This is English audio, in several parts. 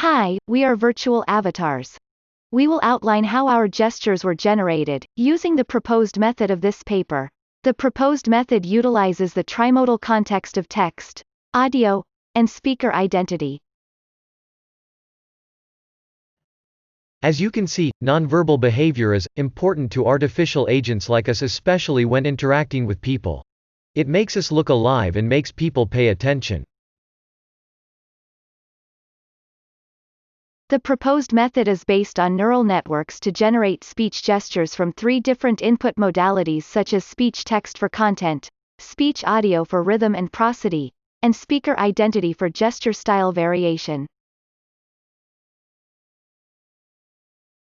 Hi, we are virtual avatars. We will outline how our gestures were generated, using the proposed method of this paper. The proposed method utilizes the trimodal context of text, audio, and speaker identity. As you can see, nonverbal behavior is important to artificial agents like us, especially when interacting with people. It makes us look alive and makes people pay attention. The proposed method is based on neural networks to generate speech gestures from 3 different input modalities such as speech text for content, speech audio for rhythm and prosody, and speaker identity for gesture style variation.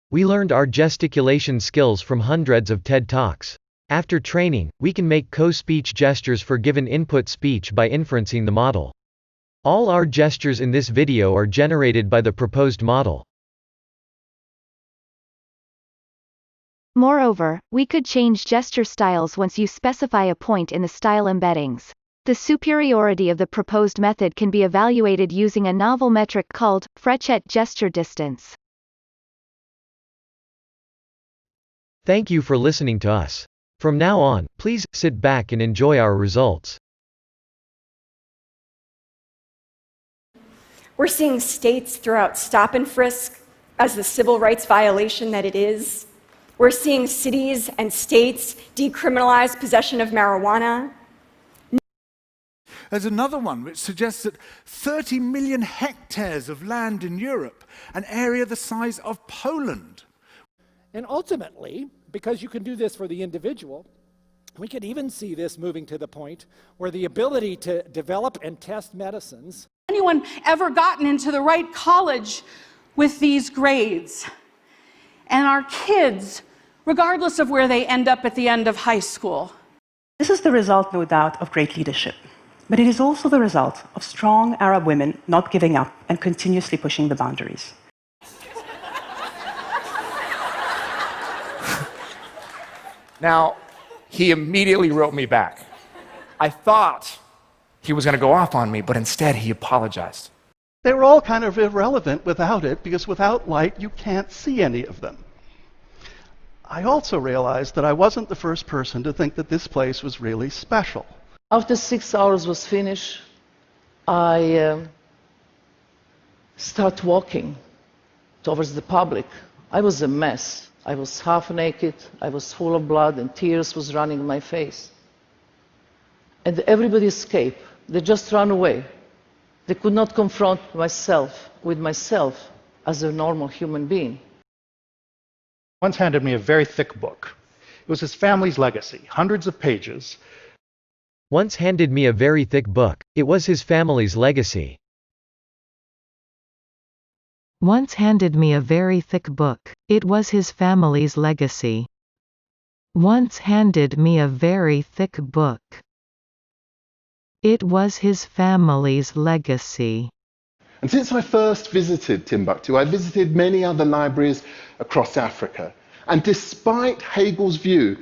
We learned our gesticulation skills from hundreds of TED Talks. After training, we can make co-speech gestures for given input speech by inferencing the model. All our gestures in this video are generated by the proposed model. Moreover, we could change gesture styles once you specify a point in the style embeddings. The superiority of the proposed method can be evaluated using a novel metric called Frechet gesture distance. Thank you for listening to us. From now on, please sit back and enjoy our results. We're seeing states throw out stop and frisk as the civil rights violation that it is. We're seeing cities and states decriminalize possession of marijuana. There's another one which suggests that 30 million hectares of land in Europe, an area the size of Poland. And ultimately, because you can do this for the individual, we could even see this moving to the point where the ability to develop and test medicines. Anyone ever gotten into the right college with these grades? And our kids, regardless of where they end up at the end of high school. This is the result, no doubt, of great leadership. But it is also the result of strong Arab women not giving up and continuously pushing the boundaries. Now, he immediately wrote me back. I thought he was going to go off on me, but instead he apologized. They were all kind of irrelevant without it, because without light, you can't see any of them. I also realized that I wasn't the first person to think that this place was really special. After 6 hours was finished, I start walking towards the public. I was a mess. I was half naked, I was full of blood, and tears was running in my face. And everybody escaped. They just ran away. They could not confront myself with myself as a normal human being. Once handed me a very thick book. It was his family's legacy, hundreds of pages. Once handed me a very thick book. It was his family's legacy. Once handed me a very thick book. It was his family's legacy. Once handed me a very thick book. It was his family's legacy. And since I first visited Timbuktu, I visited many other libraries across Africa. And despite Hegel's view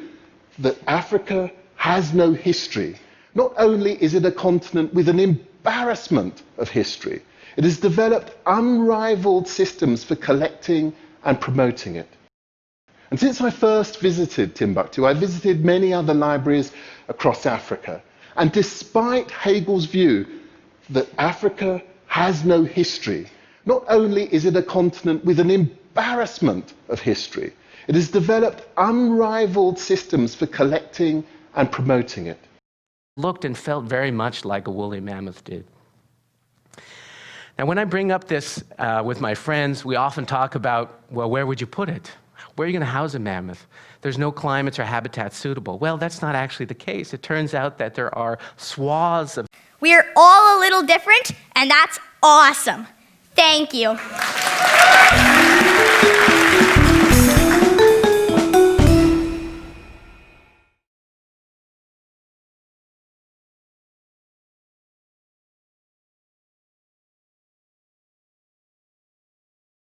that Africa has no history, not only is it a continent with an embarrassment of history, it has developed unrivaled systems for collecting and promoting it. And since I first visited Timbuktu, I visited many other libraries across Africa. And despite Hegel's view that Africa has no history, not only is it a continent with an embarrassment of history, it has developed unrivaled systems for collecting and promoting it. Looked and felt very much like a woolly mammoth did. Now, when I bring up this with my friends, we often talk about, well, where would you put it? Where are you going to house a mammoth? There's no climates or habitats suitable. Well, that's not actually the case. It turns out that there are swaths of... We are all a little different, and that's awesome. Thank you.